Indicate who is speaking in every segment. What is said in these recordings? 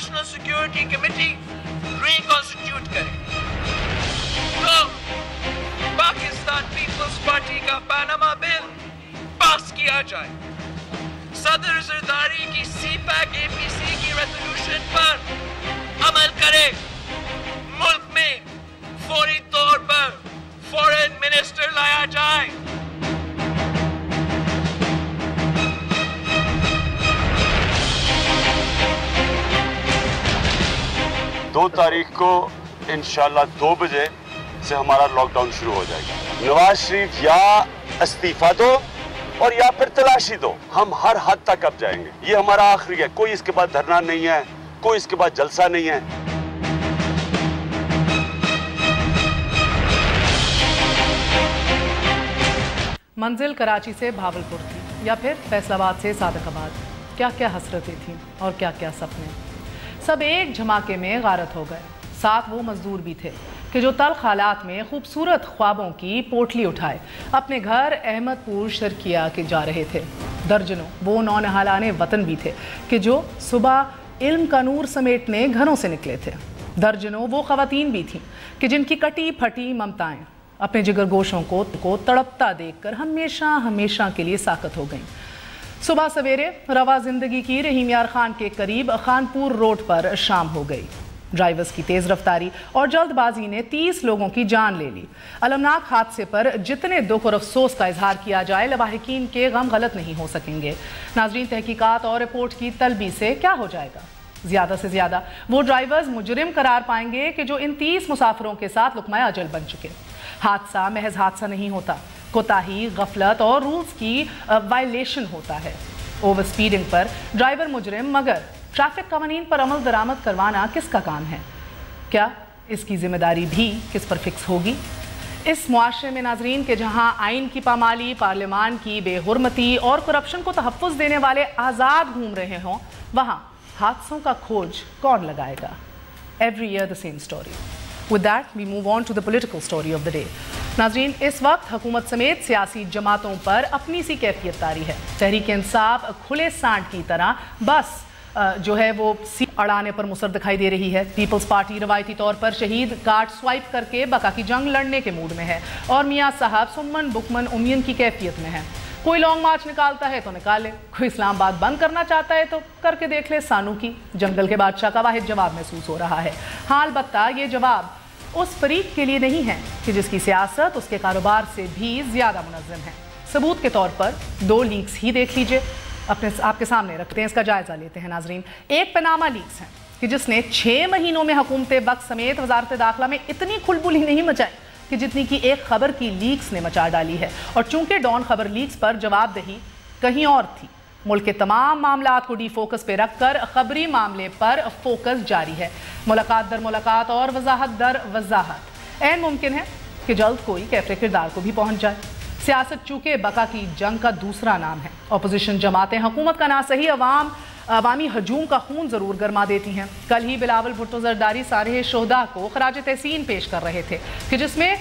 Speaker 1: National security committee ریکنسٹیٹیوٹ کرے تو Pakistan Peoples party کا پاناما بل پاس کیا جائے، صدر زرداری کی سی پیک اے پی سی کی ریزولوشن پر عمل کرے، ملک میں فوری طور پر فورن منسٹر لایا جائے۔
Speaker 2: 2 تاریخ کو انشاءاللہ 2 بجے سے ہمارا لاک ڈاؤن شروع ہو جائے گا۔ نواز شریف یا استعفیٰ دو اور یا پھر تلاشی دو، ہم ہر حد تک اب جائیں گے۔ یہ ہمارا آخری ہے، کوئی اس کے بعد دھرنا نہیں ہے، کوئی اس کے بعد جلسہ نہیں ہے۔
Speaker 3: منزل کراچی سے بھاولپور تھی یا پھر فیصل آباد سے صادق آباد، کیا کیا حسرتیں تھیں اور کیا کیا سپنے، سب ایک جھماکے میں غارت ہو گئے۔ ساتھ وہ مزدور بھی تھے کہ جو تلخ حالات میں خوبصورت خوابوں کی پوٹلی اٹھائے اپنے گھر احمد پور شرکیہ کے جا رہے تھے۔ درجنوں وہ نونہالان وطن بھی تھے کہ جو صبح علم کا نور سمیٹنے گھروں سے نکلے تھے۔ درجنوں وہ خواتین بھی تھیں کہ جن کی کٹی پھٹی ممتائیں اپنے جگر گوشوں کو تڑپتا دیکھ کر ہمیشہ ہمیشہ کے لیے ساکت ہو گئیں۔ صبح سویرے روا زندگی کی رحیم یار خان کے قریب خانپور روڈ پر شام ہو گئی۔ ڈرائیورز کی تیز رفتاری اور جلد بازی نے 30 لوگوں کی جان لے لی۔ المناک حادثے پر جتنے دکھ اور افسوس کا اظہار کیا جائے، لواحقین کے غم غلط نہیں ہو سکیں گے۔ ناظرین، تحقیقات اور رپورٹ کی طلبی سے کیا ہو جائے گا؟ زیادہ سے زیادہ وہ ڈرائیورز مجرم قرار پائیں گے کہ جو ان 30 مسافروں کے ساتھ لقمہ اجل بن چکے۔ حادثہ محض حادثہ نہیں ہوتا، کوتاہی، غفلت اور رولز کی وائلیشن ہوتا ہے۔ اوور سپیڈنگ پر ڈرائیور مجرم، مگر ٹریفک قوانین پر عمل درآمد کروانا کس کا کام ہے؟ کیا اس کی ذمہ داری بھی کس پر فکس ہوگی؟ اس معاشرے میں ناظرین کہ جہاں آئین کی پامالی، پارلیمان کی بے حرمتی اور کرپشن کو تحفظ دینے والے آزاد گھوم رہے ہوں، وہاں حادثوں کا کھوج کون لگائے گا؟ Every year the same story. With that, we move on to the political story of the day. ناظرین، اس وقت حکومت سمیت سیاسی جماعتوں پر اپنی سی کیفیت طاری ہے۔ تحریک انصاف کھلے سانڈ کی طرح بس جو ہے وہ سی اڑانے پر مصر دکھائی دے رہی ہے۔ پیپلز پارٹی روایتی طور پر شہید کارڈ سوائپ کر کے بقا کی جنگ لڑنے کے موڈ میں ہے اور میاں صاحب سمن بکمن امین کی کیفیت میں ہے۔ کوئی لانگ مارچ نکالتا ہے تو نکالے، کوئی اسلام آباد بند کرنا چاہتا ہے تو کر کے دیکھ لے سانو کی۔ جنگل کے بادشاہ کا واحد جواب محسوس ہو رہا ہے۔ ہاں، البتہ یہ جواب اس فریق کے لیے نہیں ہے کہ جس کی سیاست اس کے کاروبار سے بھی زیادہ منظم ہے۔ ثبوت کے طور پر 2 لیکس ہی دیکھ لیجئے، آپ کے سامنے رکھتے ہیں، اس کا جائزہ لیتے ہیں ناظرین۔ ایک پاناما لیکس ہے کہ جس نے 6 مہینوں میں حکومت وقت سمیت وزارت داخلہ میں اتنی کھلبلی نہیں مچائی کہ جتنی کی ایک خبر کی لیکس نے مچا ڈالی ہے، اور چونکہ ڈان خبر لیکس پر جواب دہی کہیں اور تھی، ملک کے تمام معاملات کو ڈی فوکس پہ رکھ کر خبری معاملے پر فوکس جاری ہے۔ ملاقات در ملاقات اور وضاحت در وضاحت، عین ممکن ہے کہ جلد کوئی کیفر کردار کو بھی پہنچ جائے۔ سیاست چونکہ بقا کی جنگ کا دوسرا نام ہے۔ اپوزیشن جماعتیں حکومت کا ناصحیح عوامی ہجوم کا خون ضرور گرما دیتی ہیں۔ کل ہی بلاول بھٹو زرداری سارح شہداء کو خراج تحسین پیش کر رہے تھے کہ جس میں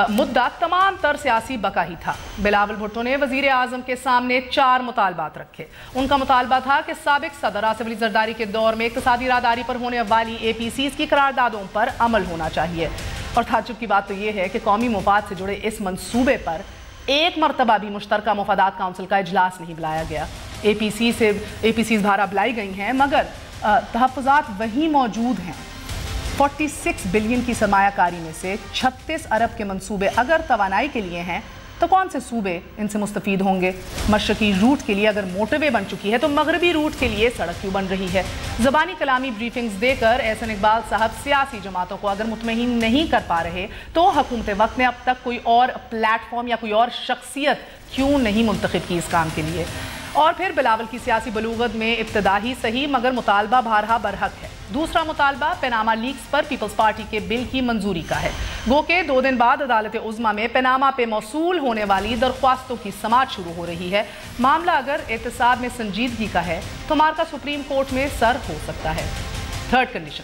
Speaker 3: مدعا تمام تر سیاسی بقا ہی تھا۔ بلاول بھٹو نے وزیر اعظم کے سامنے 4 مطالبات رکھے۔ ان کا مطالبہ تھا کہ سابق صدر آصف علی زرداری کے دور میں اقتصادی راداری پر ہونے والی APCs کی قراردادوں پر عمل ہونا چاہیے، اور تعجب کی بات تو یہ ہے کہ قومی مفاد سے جڑے اس منصوبے پر ایک مرتبہ بھی مشترکہ مفادات کونسل کا اجلاس نہیں بلایا گیا۔ APCs بھارا بلائی گئی ہیں، مگر تحفظات وہیں موجود ہیں۔ 46 بلین کی سرمایہ کاری میں سے 36 ارب کے منصوبے اگر توانائی کے لیے ہیں تو کون سے صوبے ان سے مستفید ہوں گے؟ مشرقی روٹ کے لیے اگر موٹر وے بن چکی ہے تو مغربی روٹ کے لیے سڑک کیوں بن رہی ہے؟ زبانی کلامی بریفنگز دے کر احسن اقبال صاحب سیاسی جماعتوں کو اگر مطمئن نہیں کر پا رہے تو حکومت وقت نے اب تک کوئی اور پلیٹ فارم یا کوئی اور شخصیت کیوں نہیں منتخب کی اس کام کے لیے؟ اور پھر بلاول کی سیاسی بلوغت میں ابتدا ہی صحیح مگر مطالبہ بارہا برحق ہے۔ دوسرا مطالبہ پاناما لیکس پر پیپلز پارٹی کے بل کی منظوری کا ہے، گو کہ 2 دن بعد عدالت عظمیٰ میں پاناما پہ موصول ہونے والی درخواستوں کی سماعت شروع ہو رہی ہے۔ معاملہ اگر احتساب میں سنجیدگی کا ہے تو مارکا سپریم کورٹ میں سر ہو سکتا ہے۔ 3rd کنڈیشن،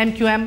Speaker 3: MQM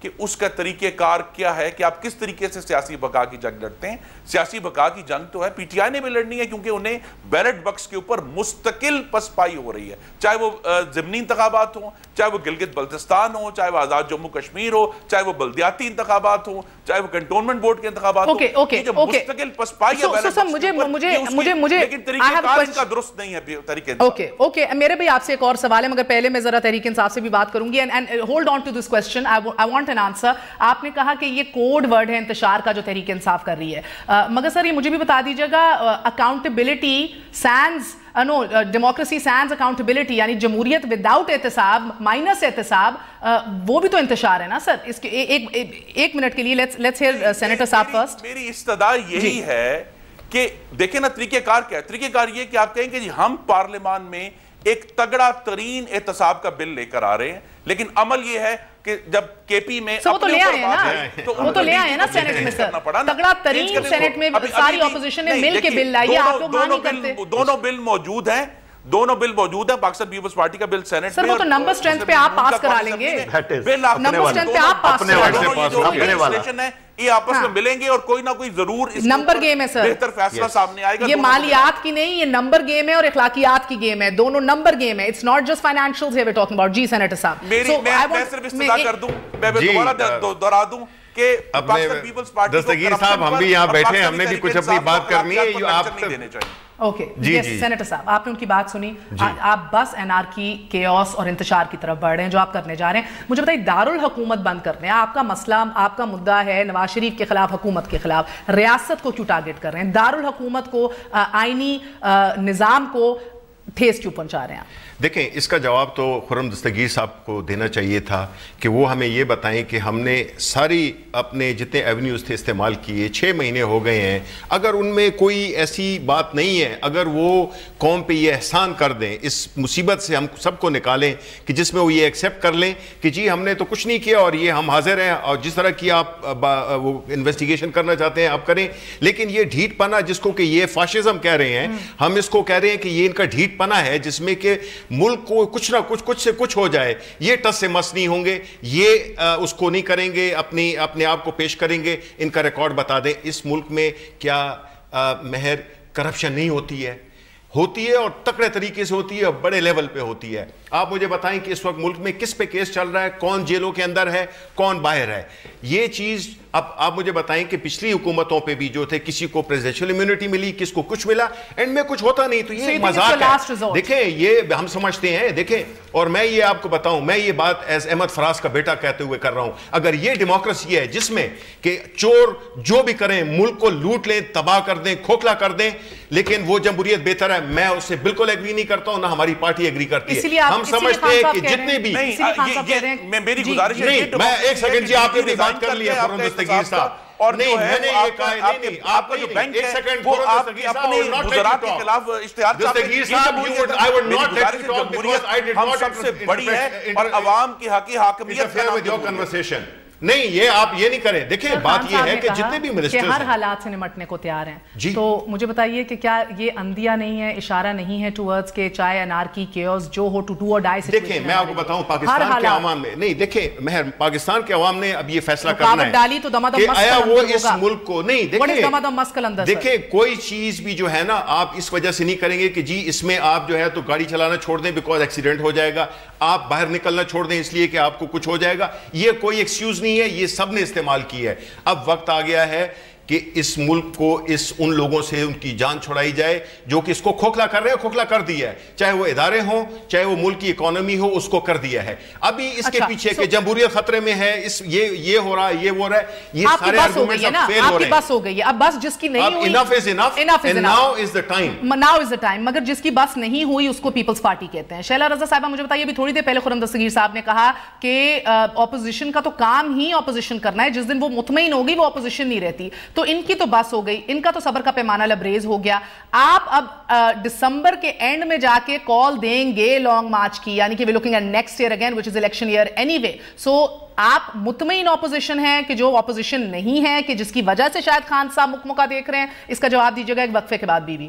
Speaker 4: کہ اس کا طریقہ کار کیا ہے کہ آپ کس طریقے سے سیاسی بقا کی جنگ لڑتے ہیں. سیاسی بقا کی جنگ تو ہے پی ٹی آئی نے بھی لڑنی ہے, کیونکہ انہیں بیلٹ بکس کے اوپر مستقل پسپائی ہو رہی ہے, چاہے وہ ضمنی انتخابات ہوں, چاہے وہ گلگت بلتستان ہو, چاہے وہ آزاد جموں کشمیر ہو, چاہے وہ بلدیاتی انتخابات ہوں, چاہے وہ کنٹونمنٹ بورڈ کے انتخابات ہوں. یہ جو مستقل پسپائی ہے بیلٹ بکس کے اوپر, لیکن طریقہ کار ان کا درست نہیں ہے طریقہ انصاف.
Speaker 3: اوکے میرے بھی آپ سے ایک اور سوال ہے, مگر پہلے میں ذرا تحریک انصاف سے بھی بات کروں گی. And hold on to this question, I want an answer. آپ نے کہا کہ یہ کوڈ ورڈ ہے انتشار کا جو تحریک انصاف کر رہی ہے, مگر سر یہ مجھے بھی بتا دیجیے گا, accountability sense democracy sense accountability, یعنی جمہوریت وداؤٹ احتساب مائنس احتساب, وہ بھی تو انتشار ہے نا سر. اس کے ایک منٹ کے لیے لیٹس ہیئر سینیٹر صاحب فرسٹ.
Speaker 4: میری استدعا یہی ہے کہ دیکھیں نا طریقہ کار کیا ہے. طریقہ کار یہ کہ آپ کہیں کہ جی ہم پارلیمان میں ایک تگڑا ترین احتساب کا بل لے کر آ رہے ہیں, لیکن عمل یہ ہے کہ جب کے پی میں
Speaker 3: وہ تو لے آئے ہیں نا, وہ تو لے آئے ہیں نا سینٹ میں سر, تگڑا ترین سینٹ میں ساری اپوزیشن نے مل کے بل لائی ہے, آپ لوگ ہاں نہیں کرتے.
Speaker 4: دونوں بل موجود ہیں, پاکستان پیپلز پارٹی کا بل سینٹ میں.
Speaker 3: سر وہ تو نمبر سٹرینتھ پہ آپ پاس کرا لیں گے, نمبر سٹرینتھ پہ آپ پاس کرا لیں گے.
Speaker 4: یہ آپس میں ملیں گے اور کوئی نہ کوئی ضرور
Speaker 3: نمبر گیم ہے سر,
Speaker 4: بہتر فیصلہ سامنے آئے گا.
Speaker 3: یہ مالیات کی نہیں, یہ نمبر گیم ہے اور اخلاقیات کی گیم ہے, دونوں نمبر گیم ہے. It's not just financials here we talking about. جی سینیٹر صاحب,
Speaker 4: میں صرف استدعا کر دوں, میں دوبارہ دہرا دوں کہ پاکستان پیپلز پارٹی کو
Speaker 5: دستگیر صاحب ہم بھی یہاں بیٹھے ہیں, ہم نے بھی کچھ اپنی بات کرنی ہے. آپ
Speaker 3: اوکے سینیٹر صاحب, آپ نے ان کی بات سنی, آپ بس انارکی کیوس اور انتشار کی طرف بڑھ رہے ہیں جو آپ کرنے جا رہے ہیں. مجھے بتائیے دارالحکومت بند کرنے ہیں, آپ کا مسئلہ, آپ کا مدعا ہے نواز شریف کے خلاف, حکومت کے خلاف, ریاست کو کیوں ٹارگٹ کر رہے ہیں, دارالحکومت کو, آئینی نظام کو ٹھیس کیوں پہنچا رہے ہیں آپ؟
Speaker 5: دیکھیں اس کا جواب تو خرم دستگیر صاحب کو دینا چاہیے تھا کہ وہ ہمیں یہ بتائیں کہ ہم نے ساری اپنے جتنے ایونیوز تھے استعمال کیے, 6 مہینے ہو گئے ہیں, اگر ان میں کوئی ایسی بات نہیں ہے, اگر وہ قوم پہ یہ احسان کر دیں, اس مصیبت سے ہم سب کو نکالیں کہ جس میں وہ یہ ایکسیپٹ کر لیں کہ جی ہم نے تو کچھ نہیں کیا اور یہ ہم حاضر ہیں, اور جس طرح کی آپ وہ انویسٹیگیشن کرنا چاہتے ہیں آپ کریں, لیکن یہ ڈھیٹ پنا جس کو کہ یہ فاشزم کہہ رہے ہیں, ہم اس کو کہہ رہے ہیں کہ یہ ان کا ڈھیٹ پنا ہے جس میں کہ ملک کو کچھ نہ کچھ سے کچھ ہو جائے. یہ ٹس سے مس نہیں ہوں گے, یہ اس کو نہیں کریں گے, اپنے آپ کو پیش کریں گے. ان کا ریکارڈ بتا دیں, اس ملک میں کیا مہر کرپشن نہیں ہوتی ہے اور تکڑے طریقے سے ہوتی ہے اور بڑے لیول پہ ہوتی ہے. آپ مجھے بتائیں کہ اس وقت ملک میں کس پہ کیس چل رہا ہے, کون جیلوں کے اندر ہے, کون باہر ہے. یہ چیز اب آپ مجھے بتائیں کہ پچھلی حکومتوں پہ بھی جو تھے کسی کو پریزیڈنشل امیونٹی ملی, کس کو کچھ ملا, اینڈ میں کچھ ہوتا نہیں. تو یہ مذاق ہے. دیکھیں یہ ہم سمجھتے ہیں, دیکھیں, اور میں یہ آپ کو بتاؤں, میں یہ بات ایز احمد فراز کا بیٹا کہتے ہوئے کر رہا ہوں, اگر یہ ڈیموکریسی ہے جس میں کہ چور جو بھی کریں ملک کو لوٹ لیں, تباہ کر دیں, کھوکھلا کر دیں, لیکن وہ جمہوریت بہتر ہے, میں اس سے بالکل ایگری نہیں کرتا ہوں, نہ ہماری پارٹی ایگری کرتی ہے. ہم سمجھتے ہیں کہ جتنے بھی
Speaker 4: میری گزارش ہے,
Speaker 5: میں ایک سیکنڈ جی آپ نے بات کر لیا خرم دستگیر صاحب,
Speaker 4: اور نہیں میں نے یہ کہا ہے آپ کا جو بینک ہے وہ آپ کی اپنی وزارات کے خلاف اشتہار
Speaker 5: دستگیر صاحب
Speaker 4: ہم سب سے بڑی ہے اور عوام کی حقی حاکمیت
Speaker 5: نہیں, یہ آپ یہ نہیں کریں. دیکھیں بات یہ ہے کہ جتنے بھی منسٹرز
Speaker 3: ہر حالات سے نمٹنے کو تیار ہیں, تو مجھے بتائیے کہ کیا یہ اندیہ نہیں ہے, اشارہ نہیں ہے ٹورڈز کہ چاہے انارکی کیوس جو ہو, ٹو ڈو اور ڈائی سچویشن.
Speaker 5: دیکھیں میں آپ کو بتاؤں پاکستان کے عوام نے نہیں, دیکھیں مہر پاکستان کے عوام نے اب یہ فیصلہ کرنا ہے کہ آیا وہ اس ملک کو نہیں, دیکھیں کوئی چیز بھی جو ہے نا آپ اس وجہ سے نہیں کریں گے کہ جی اس میں آپ جو ہے تو گاڑی چلانا چھوڑ دیں بیکاز ایکسیڈنٹ ہو جائے گا, آپ باہر نکلنا چھوڑ دیں اس لیے کہ آپ کو کچھ ہو جائے گا. یہ کوئی ایکسکیوز نہیں ہے, یہ سب نے استعمال کی ہے. اب وقت آ گیا ہے کہ اس ملک کو ان لوگوں سے ان کی جان چھڑائی جائے جو کہ اس کو کھوکھلا کر رہے ہیں, کھوکھلا کر دیا ہے, چاہے وہ ادارے ہوں چاہے وہ ملک کی اکانومی ہو, اس کو کر دیا ہے. ابھی اس کے پیچھے کہ جمہوریت خطرے میں ہے, یہ ہو رہا ہے, یہ ہو رہا ہے, یہ سارے آرگومنٹس اب فیل ہو رہے ہیں.
Speaker 3: بس ہو گئی ہے, اب بس جس کی نہیں ہوئی,
Speaker 5: enough is enough and now is the time.
Speaker 3: مگر جس کی بس نہیں ہوئی اس کو پیپلز پارٹی کہتے ہیں. شیلا رضا صاحبہ مجھے بتائیے, ابھی تھوڑی دیر پہلے خرم دستگیر صاحب نے کہا کہ اپوزیشن کا تو کام ہی اپوزیشن کرنا ہے, جس دن وہ مطمئن ہوگی وہ اپوزیشن نہیں رہتی. تو ان کی تو بس ہو گئی, ان کا تو صبر کا پیمانہ لبریز ہو گیا. آپ اب دسمبر کے اینڈ میں جا کے کال دیں گے لانگ مارچ کی, یعنی کہ we looking at next year again which is election year anyway. So آپ مطمئن اپوزیشن ہیں کہ جو اپوزیشن نہیں ہے کہ جس کی وجہ سے شاید خان صاحب مکمکہ دیکھ رہے ہیں, اس کا جواب دیجیے گا ایک وقفے کے بعد. بی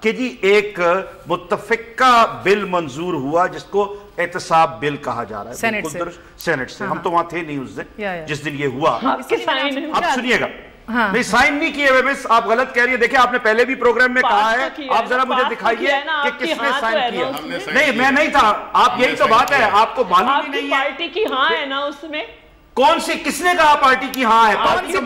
Speaker 6: کہ جی ایک متفقہ بل منظور ہوا جس کو احتساب بل کہا جا رہا ہے سینٹ سے. ہم تو وہاں تھے نہیں اس دن جس دن یہ ہوا. اب سنیے گا, نہیں سائن نہیں کیے ہوئے, بس آپ غلط کہہ رہی ہیں. دیکھیں آپ نے پہلے بھی پروگرام میں کہا ہے, آپ ذرا مجھے دکھائیے کہ کس نے سائن کیا. نہیں میں نہیں تھا, آپ یہی تو بات ہے, آپ کو معلوم ہی نہیں ہے.
Speaker 7: پارٹی کی ہاں ہے نا اس میں,
Speaker 6: کون سی, کس نے کہا پارٹی کی ہاں ہے؟
Speaker 7: کون سی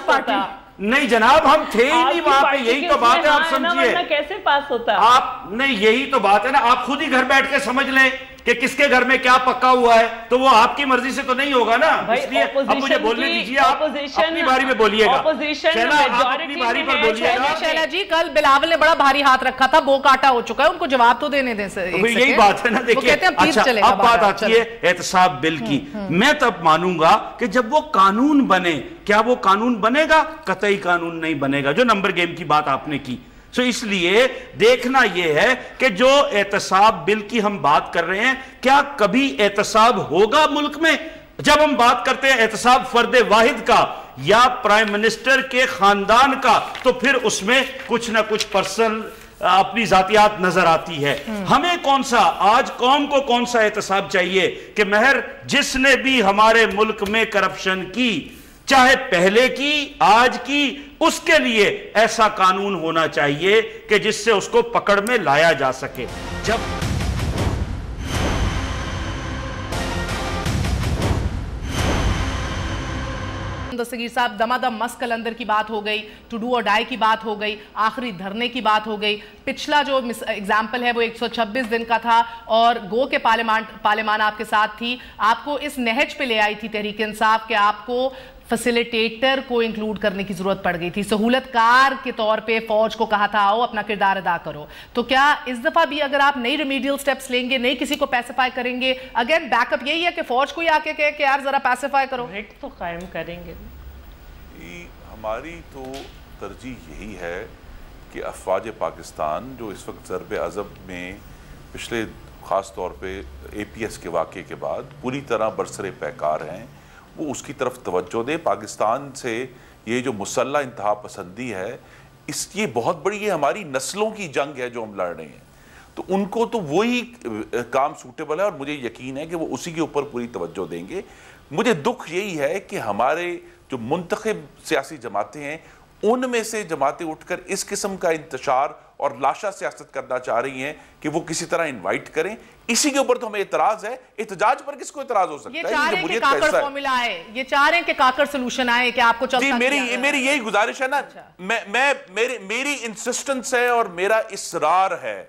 Speaker 7: پارٹی؟
Speaker 6: نہیں جناب ہم تھے ہی نہیں وہاں پہ, یہی تو بات ہے, آپ سمجھئے.
Speaker 7: کیسے پاس ہوتا
Speaker 6: آپ نہیں, یہی تو بات ہے نا, آپ خود ہی گھر بیٹھ کے سمجھ لیں کہ کس کے گھر میں کیا پکا ہوا ہے, تو وہ آپ کی مرضی سے تو نہیں ہوگا نا. اس لیے اب مجھے بولنے دیجیے, آپ اپنی باری میں بولیے گا. شیلا آپ اپنی باری پر بولیے گا.
Speaker 3: شیلا جی کل بلاول نے بڑا بھاری ہاتھ رکھا تھا, وہ کاٹا ہو چکا ہے, ان کو جواب تو دینے دیں سر.
Speaker 6: یہی بات ہے نا. دیکھیے اچھا اب بات آتی ہے احتساب بل کی. میں تب مانوں گا کہ جب وہ قانون بنے. کیا وہ قانون بنے گا؟ قطعی قانون نہیں بنے گا, جو نمبر گیم کی بات آپ نے کی. سو اس لیے دیکھنا یہ ہے کہ جو احتساب بل کی ہم بات کر رہے ہیں, کیا کبھی احتساب ہوگا ملک میں؟ جب ہم بات کرتے ہیں احتساب فرد واحد کا یا پرائم منسٹر کے خاندان کا, تو پھر اس میں کچھ نہ کچھ پرسن اپنی ذاتیات نظر آتی ہے. ہمیں کون سا, آج قوم کو کون سا احتساب چاہیے کہ مہر جس نے بھی ہمارے ملک میں کرپشن کی, چاہے پہلے کی آج کی, اس کے لیے ایسا قانون ہونا چاہیے کہ جس سے اس کو پکڑ میں لایا جا سکے. جب
Speaker 3: دستگیر صاحب دمادم مس کلندر کی بات ہو گئی, ٹو ڈو اور ڈائی کی بات ہو گئی, آخری دھرنے کی بات ہو گئی, پچھلا جو ایگزامپل ہے وہ 126 دن کا تھا اور گو کے پارلیمان آپ کے ساتھ تھی, آپ کو اس نہج پہ لے آئی تھی تحریک انصاف کہ آپ کو فیسیلیٹیٹر کو انکلوڈ کرنے کی ضرورت پڑ گئی تھی, سہولت کار کے طور پہ فوج کو کہا تھا آؤ اپنا کردار ادا کرو. تو کیا اس دفعہ بھی اگر آپ نئی ریمیڈیل سٹیپس لیں گے, نئی کسی کو پیسیفائی کریں گے, اگین بیک اپ یہی ہے کہ فوج کو ہی آ کے کہے کہ یار ذرا پیسیفائی کرو؟
Speaker 7: ریٹ تو قائم کریں گے.
Speaker 4: ہماری تو ترجیح یہی ہے کہ افواج پاکستان جو اس وقت ضرب عضب میں پچھلے خاص طور پہ اے پی ایس کے واقعے کے بعد پوری طرح برسر پیکار ہیں, وہ اس کی طرف توجہ دے. پاکستان سے یہ جو مسلح انتہا پسندی ہے, یہ بہت بڑی, یہ ہماری نسلوں کی جنگ ہے جو ہم لڑ رہے ہیں, تو ان کو تو وہی کام سوٹیبل ہے اور مجھے یقین ہے کہ وہ اسی کے اوپر پوری توجہ دیں گے. مجھے دکھ یہی ہے کہ ہمارے جو منتخب سیاسی جماعتیں ہیں, ان میں سے جماعتیں اٹھ کر اس قسم کا انتشار اور لاشا سیاست کرنا چاہ رہی ہیں کہ وہ کسی طرح انوائٹ کریں. اسی کے اوپر تو ہمیں اعتراض ہے. احتجاج پر کس کو اعتراض ہو سکتا ہے؟
Speaker 3: یہ چاہ رہے ہیں کہ کاکڑ فارمولا آئے, یہ چاہ رہے ہیں کہ کاکڑ سلوشن آئے کہ آپ کو چلتا کیا ہے.
Speaker 4: جی میری یہی گزارش ہے نا, میری انسسٹنس ہے اور میرا اصرار ہے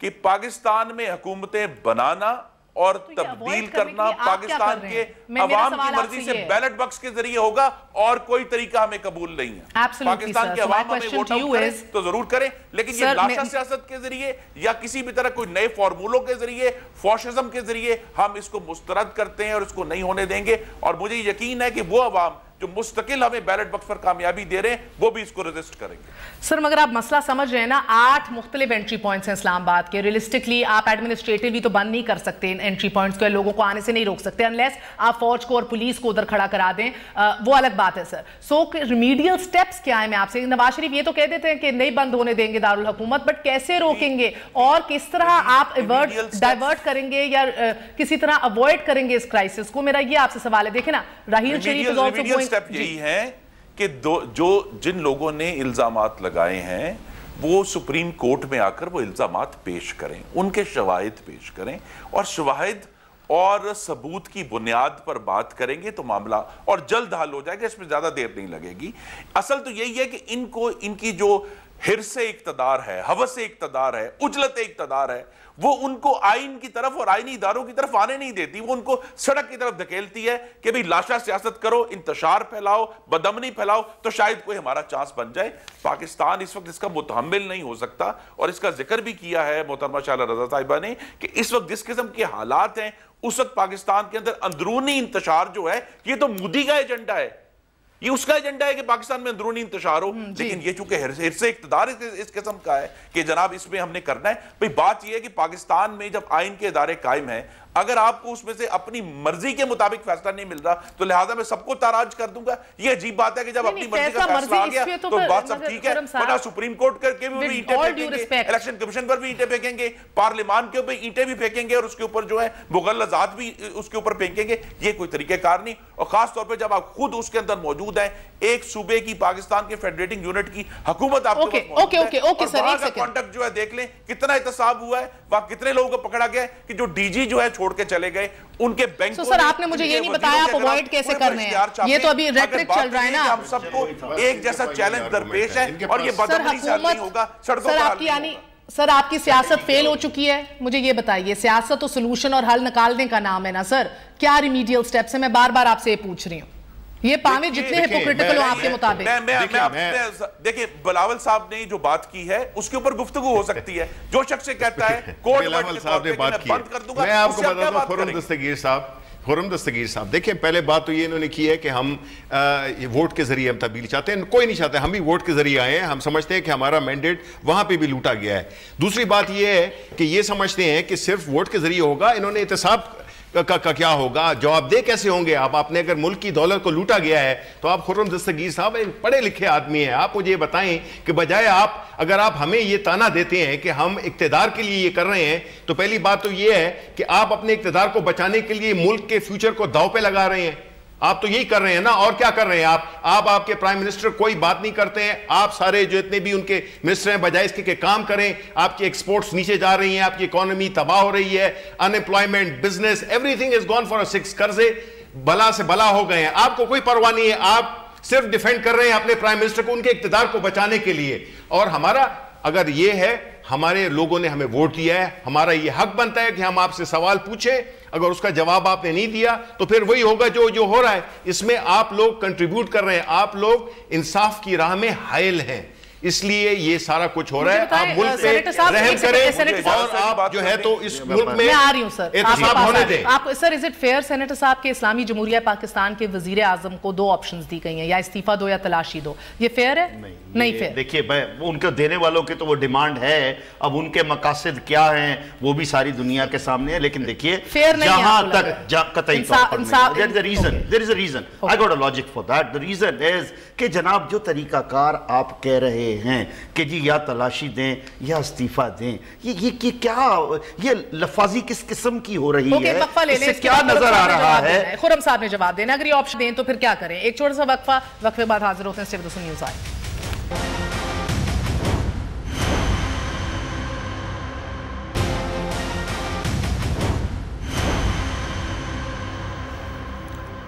Speaker 4: کہ پاکستان میں حکومتیں بنانا اور تبدیل کرنا پاکستان کے عوام کی مرضی سے بیلٹ باکس کے ذریعے ہوگا, اور کوئی طریقہ ہمیں قبول نہیں ہے. پاکستان کے عوام ہمیں ووٹ آؤٹ کریں تو ضرور کریں, لیکن یہ لاشا سیاست کے ذریعے یا کسی بھی طرح کوئی نئے فارمولوں کے ذریعے, فاشزم کے ذریعے ہم اس کو مسترد کرتے ہیں اور اس کو نہیں ہونے دیں گے. اور مجھے یقین ہے کہ وہ عوام جو مستقل ہمیں بیلٹ باکس پر کامیابی دے رہے ہیں وہ بھی اس کو ریزسٹ کریں گے.
Speaker 3: سر مگر آپ مسئلہ سمجھ رہے ہیں نا, 8 مختلف انٹری پوائنٹس ہیں اسلام آباد کے. ریلسٹکلی آپ ایڈمنسٹریٹیولی تو بند نہیں کر سکتے ان انٹری پوائنٹس کو, لوگوں کو آنے سے نہیں روک سکتے انلیس آپ فوج کو اور پولیس کو ادھر کھڑا کرا دیں, وہ الگ بات ہے سر. سو ریمیڈیل سٹیپس کیا ہیں؟ میں آپ سے, نواز شریف یہ تو کہہ دیتے ہیں کہ نہیں بند ہونے دیں گے دارالحکومت, بٹ کیسے روکیں گے اور کس طرح آپ ڈائیورٹ کریں گے یا کسی طرح اوائڈ کریں گے اس کرائسس کو؟ میرا یہ آپ سے سوال ہے. دیکھیں نا, راہیل شریف
Speaker 4: یہی ہے کہ جن لوگوں نے الزامات لگائے ہیں وہ سپریم کورٹ میں آ کر وہ الزامات پیش کریں, ان کے شواہد پیش کریں, اور شواہد اور ثبوت کی بنیاد پر بات کریں گے تو معاملہ اور جلد حل ہو جائے گا, اس میں زیادہ دیر نہیں لگے گی. اصل تو یہی ہے کہ ان کی جو حرص اقتدار ہے, ہوس اقتدار ہے, اجلت اقتدار ہے, وہ ان کو آئین کی طرف اور آئینی اداروں کی طرف آنے نہیں دیتی, وہ ان کو سڑک کی طرف دھکیلتی ہے کہ بھئی لاشا سیاست کرو, انتشار پھیلاؤ, بدامنی پھیلاؤ, تو شاید کوئی ہمارا چانس بن جائے. پاکستان اس وقت اس کا متحمل نہیں ہو سکتا, اور اس کا ذکر بھی کیا ہے محترمہ شائلہ رضا صاحبہ نے کہ اس وقت جس قسم کے حالات ہیں, اس وقت پاکستان کے اندر اندرونی انتشار جو ہے یہ تو مودی کا ایجنڈا ہے, یہ اس کا ایجنڈا ہے کہ پاکستان میں اندرونی انتشار ہو. لیکن یہ چونکہ حرص اقتدار اس قسم کا ہے کہ جناب اس میں ہم نے کرنا ہے. بھئی بات یہ ہے کہ پاکستان میں جب آئین کے ادارے قائم ہیں, اگر آپ کو اس میں سے اپنی مرضی کے مطابق فیصلہ نہیں مل رہا تو لہٰذا میں سب کو تاراج کر دوں گا. یہ عجیب بات ہے کہ جب اپنی مرضی کا فیصلہ آ گیا تو بات سب ٹھیک ہے, ورنہ سپریم کورٹ کر کے بھی اینٹیں پھینکیں گے, الیکشن کمیشن پر بھی اینٹیں پھینکیں گے, پارلیمان کے اوپر اینٹیں بھی پھینکیں گے, اور اس کے اوپر جو ہے مغلظات بھی اس کے اوپر پھینکیں گے. یہ کوئی طریقہ کار نہیں. اور خاص طور پہ جب آپ خود اس کے اندر موجود ہیں, ایک صوبے کی پاکستان کے فیڈریٹنگ یونٹ کی حکومت آپ کے پاس موجود ہے, اور وہاں کا کانٹیکٹ جو ہے دیکھ لیں کتنا احتساب ہوا ہے, وہاں کتنے لوگوں کو پکڑا گیا ہے کہ جو ڈی جی جو ہے چھوڑ کے چلے گئے, ان کے بینک
Speaker 3: سر آپ نے مجھے یہ نہیں بتایا آپ اوائڈ کیسے کر رہے ہیں, یہ تو ابھی ریٹرک چل رہا ہے نا.
Speaker 4: ہم سب کو ایک جیسا چیلنج درپیش ہے, اور یہ بدعملی سے حل نہیں ہوگا, سڑکوں کا حل نہیں ہوگا.
Speaker 3: سر آپ کی سیاست فیل ہو چکی ہے, مجھے یہ بتائیے, سیاست تو سلوشن اور حل نکالنے کا نام ہے نا سر, کیا ریمیڈیل سٹیپس ہیں؟ میں بار بار آپ سے یہ پوچھ رہی ہوں. یہ پاویں جتنے ہپوکریٹیکل ہو آپ کے مطابق.
Speaker 4: دیکھیں بلاول صاحب نے جو بات کی ہے اس کے اوپر گفتگو ہو سکتی ہے. جو شخص سے کہتا ہے کورٹ
Speaker 5: بلاول صاحب نے بات کی, میں آپ کو بتا دوں خرم دستگیر صاحب, دیکھیں پہلے بات تو یہ انہوں نے کی ہے کہ ہم ووٹ کے ذریعے ہم تبدیلی چاہتے ہیں. کوئی نہیں چاہتے, ہم بھی ووٹ کے ذریعے آئے ہیں. ہم سمجھتے ہیں کہ ہمارا مینڈیٹ وہاں پہ بھی لوٹا گیا ہے. دوسری بات یہ ہے کہ یہ سمجھتے ہیں کہ صرف ووٹ کے ذریعے ہوگا, انہوں نے احتساب کا کیا ہوگا, جواب دہ کیسے ہوں گے آپ نے اگر ملک کی دولت کو لوٹا گیا ہے تو آپ خرم دستگیر صاحب ایک پڑھے لکھے آدمی ہیں, آپ مجھے یہ بتائیں کہ بجائے اگر آپ ہمیں یہ تانا دیتے ہیں کہ ہم اقتدار کے لیے یہ کر رہے ہیں, تو پہلی بات تو یہ ہے کہ آپ اپنے اقتدار کو بچانے کے لیے ملک کے فیوچر کو داؤ پہ لگا رہے ہیں. آپ تو یہی کر رہے ہیں نا, اور کیا کر رہے ہیں آپ کے پرائم منسٹر کوئی بات نہیں کرتے ہیں. آپ سارے جو اتنے بھی ان کے منسٹر ہیں, بجائے اس کے کہ کام کریں, آپ کی ایکسپورٹس نیچے جا رہی ہیں, آپ کی اکانومی تباہ ہو رہی ہے, unemployment, business, everything is gone for a 6. قرضے بلا سے بلا ہو گئے ہیں. آپ کو کوئی پرواہ نہیں ہے, آپ صرف ڈیفینڈ کر رہے ہیں اپنے پرائم منسٹر کو ان کے اقتدار کو بچانے کے لیے. اور ہمارا اگر یہ ہے, ہمارے لوگوں نے ہمیں ووٹ دیا ہے, ہمارا یہ حق بنتا ہے کہ ہم آپ سے سوال پوچھیں. اگر اس کا جواب آپ نے نہیں دیا تو پھر وہی ہوگا جو ہو رہا ہے. اس میں آپ لوگ کنٹریبیوٹ کر رہے ہیں, آپ لوگ انصاف کی راہ میں حائل ہیں, اس لیے یہ سارا کچھ ہو رہا ہے. آپ ملک پہ رحم کریں, اور آپ جو ہے تو اس ملک میں
Speaker 3: آ رہی ہوں سر,
Speaker 5: احتساب ہونے دیں.
Speaker 3: آپ سر از اٹ فیئر سینیٹر صاحب کے اسلامی جمہوریہ پاکستان کے وزیر اعظم کو 2 آپشنز دی گئی ہیں, یا استعفیٰ دو یا تلاشی دو, یہ فیئر ہے؟ نہیں فیئر.
Speaker 6: دیکھیے ان کے دینے والوں کی تو وہ ڈیمانڈ ہے, اب ان کے مقاصد کیا ہیں وہ بھی ساری دنیا کے سامنے ہے. لیکن دیکھیے جہاں تک قطعی طور پر there is a reason, I got a logic for that. The reason is کہ جناب جو طریقہ کار آپ کہہ رہے ہیں کہ جی یا تلاشی دیں یا استعفیٰ دیں, یہ کیا, یہ لفاظی کس قسم کی ہو رہی ہے, اس سے کیا نظر آ رہا ہے؟
Speaker 3: خرم صاحب نے جواب دینا, اگر یہ آپشن دیں تو پھر کیا کریں؟ ایک چھوٹا سا وقفے بعد حاضر ہوتے ہیں. اسٹے ود اس نیوز آئے.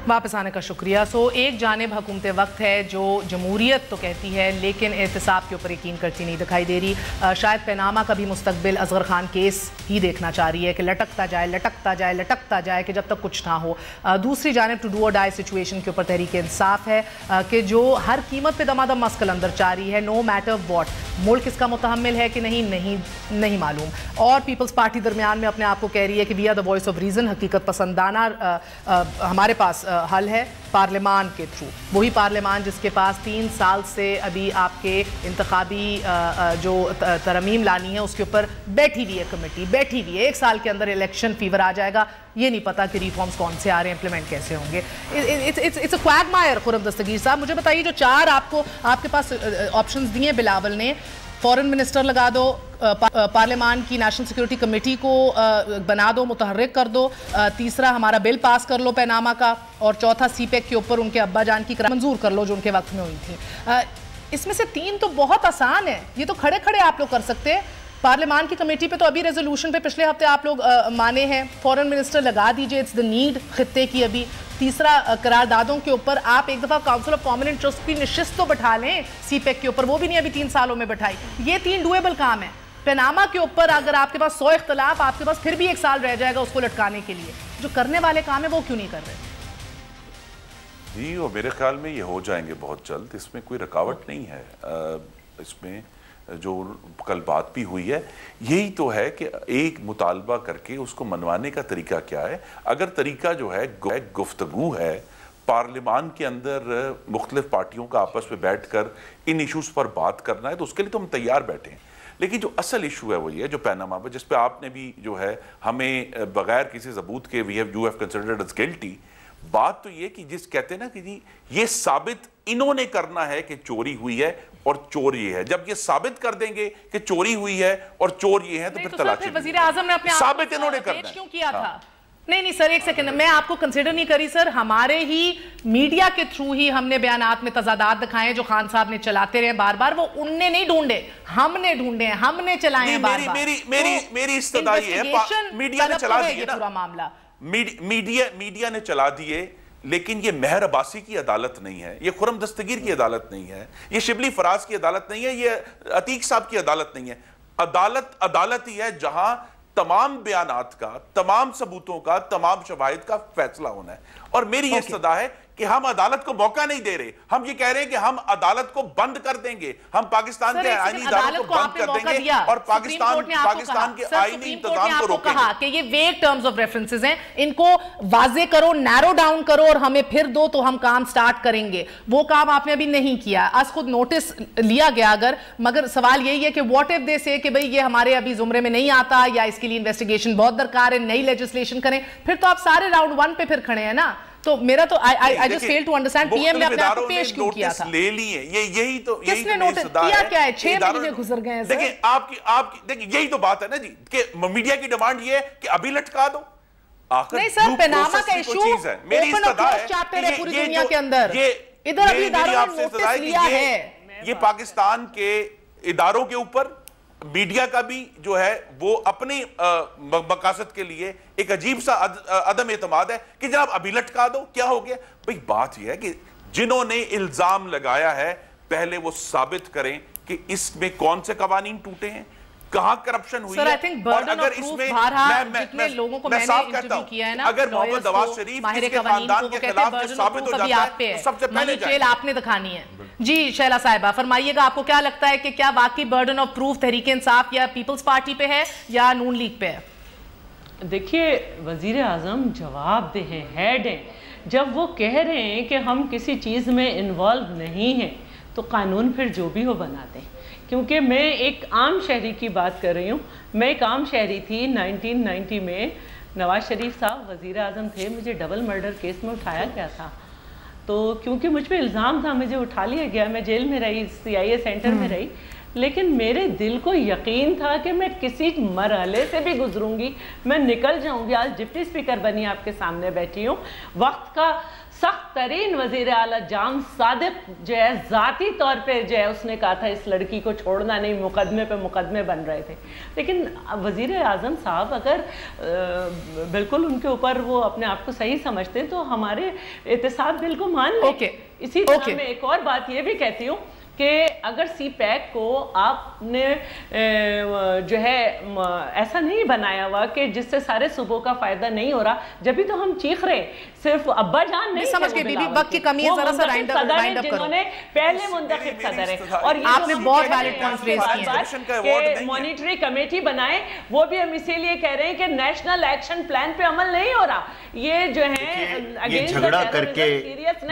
Speaker 3: واپس آنے کا شکریہ. ایک جانب حکومت وقت ہے جو جمہوریت تو کہتی ہے لیکن احتساب کے اوپر یقین کرتی نہیں دکھائی دے رہی. شاید پیناما کا بھی مستقبل اصغر خان کیس ہی دیکھنا چاہ رہی ہے کہ لٹکتا جائے کہ جب تک کچھ نہ ہو. دوسری جانب ٹو ڈو اور ڈائی سچویشن کے اوپر تحریک انصاف ہے کہ جو ہر قیمت پہ دمادم مسکل اندر چاہ رہی ہے, نو میٹر واٹ. ملک اس کا متحمل ہے کہ نہیں معلوم. اور پیپلز پارٹی درمیان میں اپنے آپ کو کہہ رہی ہے کہ we are the voice of reason, حقیقت پسندانہ ہمارے پاس حل ہے پارلیمان کے تھرو. وہی پارلیمان جس کے پاس 3 سال سے ابھی آپ کے انتخابی جو ترمیم لانی ہے اس کے اوپر بیٹھی ہوئی ہے کمیٹی, بیٹھی ہوئی ہے. 1 سال کے اندر الیکشن فیور آ جائے گا, یہ نہیں پتا کہ ریفارمز کون سے آ رہے ہیں, امپلیمنٹ کیسے ہوں گے. It's a کویگمائر. خرم دستگیر صاحب مجھے بتائیے, جو 4 آپ کے پاس آپشنز دیے بلاول نے, فورن منسٹر لگا دو, پارلیمان کی نیشنل سیکیورٹی کمیٹی کو بنا دو, متحرک کر دو, تیسرا ہمارا بل پاس کر لو پیناما کا, اور چوتھا سی پیک کے اوپر ان کے ابا جان کی منظور کر لو جو ان کے وقت میں ہوئی تھی. اس میں سے 3 تو بہت آسان ہے, یہ تو کھڑے آپ لوگ کر سکتے ہیں. پارلیمان کی کمیٹی پہ تو ابھی ریزولوشن پہ پچھلے ہفتے آپ لوگ مانے ہیں, فورن منسٹر لگا دیجئے, اٹس دا نیڈ خطے کی. ابھی تیسرا قراردادوں کے اوپر آپ ایک دفعہ کاؤنسل آف کامن انٹرسٹ کی نشست تو بٹھا لیں سی پیک کے اوپر, وہ بھی نہیں ابھی 3 سالوں میں بٹھائی. یہ 3 ڈویبل کام ہے. پیناما کے اوپر اگر آپ کے پاس 100 اختلاف, آپ کے پاس پھر بھی 1 سال رہ جائے گا اس کو لٹکانے کے لیے. جو کرنے والے کام ہے وہ کیوں نہیں کر رہے؟
Speaker 4: جی, اور میرے خیال میں یہ ہو جائیں گے بہت جلد, اس میں کوئی رکاوٹ نہیں ہے. اس میں جو کل بات بھی ہوئی ہے یہی تو ہے کہ ایک مطالبہ کر کے اس کو منوانے کا طریقہ کیا ہے. اگر طریقہ جو ہے گفتگو ہے, پارلیمان کے اندر مختلف پارٹیوں کا آپس میں بیٹھ کر ان ایشوز پر بات کرنا ہے, تو اس کے لیے تو ہم تیار بیٹھے ہیں. لیکن جو اصل ایشو ہے وہ یہ جو پیناما پہ جس پہ آپ نے بھی جو ہے ہمیں بغیر کسی ثبوت کے you have considered us guilty، بات تو یہ کہ جس کہتے ہیں نا کہ جی یہ ثابت انہوں نے کرنا ہے کہ چوری ہوئی ہے اور چور یہ ہے، جب یہ ثابت کر دیں گے کہ چوری ہوئی ہے اور چور یہ ہے تو پھر تلاشی
Speaker 3: وزیر اعظم نے اپنے
Speaker 4: ثابت انہوں نے کرنا ہے
Speaker 3: کیوں کیا تھا؟ نہیں سر ایک سیکنڈ، میں آپ کو کنسیڈر نہیں کری سر، ہمارے ہی میڈیا کے تھرو ہی ہم نے بیانات میں تضادات دکھائے جو خان صاحب نے چلاتے رہے بار بار، وہ ان نے نہیں ڈھونڈے، ہم نے ڈھونڈے ہیں، ہم نے چلائے ہیں بار بار۔
Speaker 4: میری استدعائی ہے میڈیا نے چلا دیے
Speaker 3: پورا معاملہ،
Speaker 4: میڈیا نے چلا دیے، لیکن یہ مہر عباسی کی عدالت نہیں ہے، یہ خرم دستگیر کی عدالت نہیں ہے، یہ شبلی فراز کی عدالت نہیں ہے، یہ عتیق صاحب کی عدالت نہیں ہے۔ عدالت ہی ہے جہاں تمام بیانات کا، تمام ثبوتوں کا، تمام شواہد کا فیصلہ ہونا ہے۔ اور میری یہ استدعا ہے کہ ہم عدالت کو موقع نہیں دے رہے، ہم یہ کہہ رہے ہیں کہ ہم عدالت کو بند کر دیں گے، ہم پاکستان کے آئینی اداروں کو بند کر دیں گے اور پاکستان کے آئینی انتظام کو روکیں گے۔
Speaker 3: کہا کہ یہ ویگ ٹرمز آف ریفرنسز ہیں، ان کو واضح کرو، نیرو ڈاؤن کرو اور ہمیں پھر دو تو ہم کام سٹارٹ کریں گے۔ وہ کام آپ نے ابھی نہیں کیا، آج خود نوٹس لیا گیا اگر، مگر سوال یہی ہے کہ واٹ اف دے سے کہ بھئی یہ ہمارے ابھی زمرے میں نہیں آتا یا اس کے لیے انویسٹیگیشن بہت درکار ہے، نئی لیجسلیشن کریں، پھر تو آپ سارے راؤنڈ 1 پہ پھر کھڑے ہیں نا۔ تو میرا تو I just fail to understand PM ایم نے اپنے آپ کو پیش کیوں کیا تھا؟
Speaker 4: لے لیے یہی تو
Speaker 3: کس نے نوٹس کیا کیا ہے؟ 6 مہینے گزر گئے ہیں سر۔
Speaker 4: دیکھیں آپ کی یہی تو بات ہے نا جی کہ میڈیا کی ڈیمانڈ یہ ہے کہ ابھی لٹکا دو۔
Speaker 3: نہیں سر، پیناما کا ایشو اوپن اور کلوز چیپٹر ہے پوری دنیا کے اندر، ادھر ابھی اداروں نے نوٹس لیا ہے۔
Speaker 4: یہ پاکستان کے اداروں کے اوپر میڈیا کا بھی جو ہے وہ اپنی مقاصد کے لیے ایک عجیب سا عدم اعتماد ہے کہ جناب ابھی لٹکا دو، کیا ہو گیا؟ بھئی بات یہ ہے کہ جنہوں نے الزام لگایا ہے پہلے وہ ثابت کریں کہ اس میں کون سے قوانین ٹوٹے ہیں، کہاں کرپشن ہوئی ہے، اور اگر اس میں میں صاف کہتا ہوں اگر محمد نواز شریف اس کے خاندان کے خلاف ثابت ہو جاتا ہے تو سب سے پہلے جائے
Speaker 3: آپ نے دکھانی ہے۔ جی شیلا صاحبہ فرمائیے گا، آپ کو کیا لگتا ہے کہ کیا واقعی burden of proof Tehreek Insaf یا پیپلز پارٹی پہ ہے یا نون لیگ پہ ہے؟
Speaker 7: دیکھیے وزیر اعظم جواب دہ ہیں، ہیڈ ہیں، جب وہ کہہ رہے ہیں کہ ہم کسی چیز میں انوالو نہیں ہیں تو قانون پھر جو بھی ہو بنا دیں، کیونکہ میں ایک عام شہری کی بات کر رہی ہوں۔ میں ایک عام شہری تھی، 1990 میں نواز شریف صاحب وزیر اعظم تھے، مجھے ڈبل مرڈر کیس میں اٹھایا گیا تھا، تو کیونکہ مجھ پہ الزام تھا مجھے اٹھا لیا گیا، میں جیل میں رہی، CIA سینٹر میں رہی، لیکن میرے دل کو یقین تھا کہ میں کسی مرحلے سے بھی گزروں گی، میں نکل جاؤں گی۔ آج ڈپٹی اسپیکر بنی آپ کے سامنے بیٹھی ہوں، وقت کا سخت ترین وزیر اعلیٰ جام صادق جو ہے ذاتی طور پہ جو ہے اس نے کہا تھا اس لڑکی کو چھوڑنا نہیں، مقدمے پہ مقدمے بن رہے تھے، لیکن وزیر اعظم صاحب اگر بالکل ان کے اوپر وہ اپنے آپ کو صحیح سمجھتے ہیں تو ہمارے احتساب بل کو مان لیں۔ اسی طرح میں ایک اور بات یہ بھی کہتی ہوں کہ اگر سی پیک کو آپ نے جو ہے ایسا نہیں بنایا ہوا کہ جس سے سارے صوبوں کا فائدہ نہیں ہو رہا، جب بھی تو ہم چیخ رہے صرف ابا جان نہیں
Speaker 3: سمجھ کے بی بی وقت کی کمی ہے، ذرا سا رائنڈ اپ کرو
Speaker 7: جنہوں نے پہلے منتخب صدر ہے، اور
Speaker 3: آپ نے بہت ویلڈ پوائنٹس ریز کیے ہیں
Speaker 7: کہ مانیٹری کمیٹی بنائیں، وہ بھی ہم اسی لیے کہہ رہے ہیں کہ نیشنل ایکشن پلان پہ عمل نہیں ہو رہا۔ یہ جو ہے
Speaker 6: یہ جھگڑا کر کے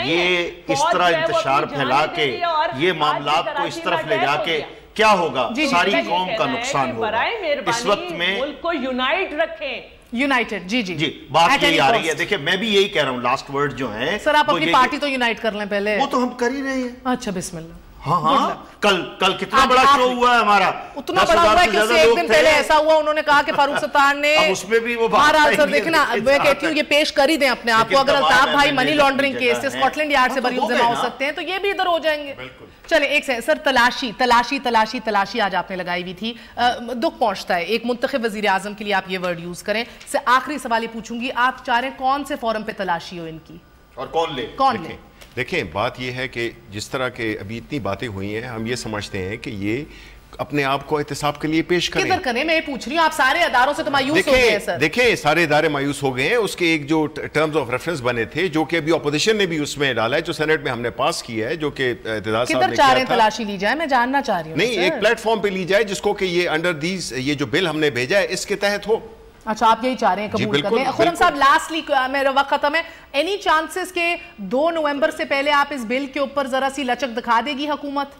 Speaker 6: یہ اس طرح انتشار پھیلا کے یہ معاملات کو اس طرف لے جا کے کیا ہوگا؟ ساری قوم کا نقصان ہوگا۔ اس وقت میں
Speaker 7: ملک کو یونائٹ رکھیں،
Speaker 3: یونائٹڈ۔ جی
Speaker 6: جی بات یہی آ رہی ہے، دیکھیں میں بھی یہی کہہ رہا ہوں، لاسٹ ورڈ جو ہیں
Speaker 3: سر آپ اپنی پارٹی تو یونائٹ کر لیں پہلے۔
Speaker 6: وہ تو ہم کر ہی رہے ہیں۔
Speaker 3: اچھا بسم اللہ۔
Speaker 6: ہاں کل کتنا بڑا شو ہوا ہے ہمارا،
Speaker 3: اتنا بڑا ہوا ہے کہ اس سے ایک دن پہلے ایسا ہوا انہوں نے کہا کہ فاروق ستار نے
Speaker 6: اس میں بھی وہ
Speaker 3: بہرحال سر دیکھنا میں کہتی ہوں یہ پیش کر ہی دیں اپنے آپ کو، اگر الطاف بھائی منی لانڈرنگ کیس سے اسکاٹلینڈ یارڈ سے بری الزام ہو سکتے ہیں تو یہ بھی ادھر ہو جائیں گے۔ چلیں ایک سے سر تلاشی آج آپ نے لگائی ہوئی تھی، دکھ پہنچتا ہے ایک منتخب وزیر اعظم کے لیے آپ یہ ورڈ یوز کریں۔ سے آخری سوال یہ پوچھوں گی، آپ چاہ رہے ہیں کون سے فورم پہ تلاشی ہو ان کی
Speaker 6: اور کون لے؟
Speaker 5: دیکھیں بات یہ ہے کہ جس طرح کے ابھی اتنی باتیں ہوئی ہیں ہم یہ سمجھتے ہیں کہ یہ اپنے آپ کو احتساب کے لیے پیش کریں۔
Speaker 3: کدھر کریں؟ میں یہ پوچھ رہی ہوں، آپ سارے اداروں سے تو مایوس ہو گئے ہیں سر۔
Speaker 5: دیکھیں سارے ادارے مایوس ہو گئے ہیں، اس کے ایک جو ٹرمز آف ریفرنس بنے تھے جو کہ ابھی اپوزیشن نے بھی اس میں ڈالا ہے، جو سینٹ میں ہم نے پاس کیا ہے، جو کہ اعتزاز صاحب نے
Speaker 3: کدھر چاہ رہے ہیں تلاشی لی جائے؟ میں جاننا چاہ رہی ہوں۔
Speaker 5: نہیں ایک پلیٹ فارم پہ لی جائے جس کو کہ یہ انڈر دیز یہ جو بل ہم نے بھیجا ہے اس کے تحت ہو۔
Speaker 3: اچھا آپ یہی چاہ رہے ہیں قبول کر لیں۔ خرم صاحب لاسٹلی میرا وقت ختم ہے، اینی چانسز کہ 2 نومبر سے پہلے آپ اس بل کے اوپر ذرا سی لچک دکھا دے گی حکومت؟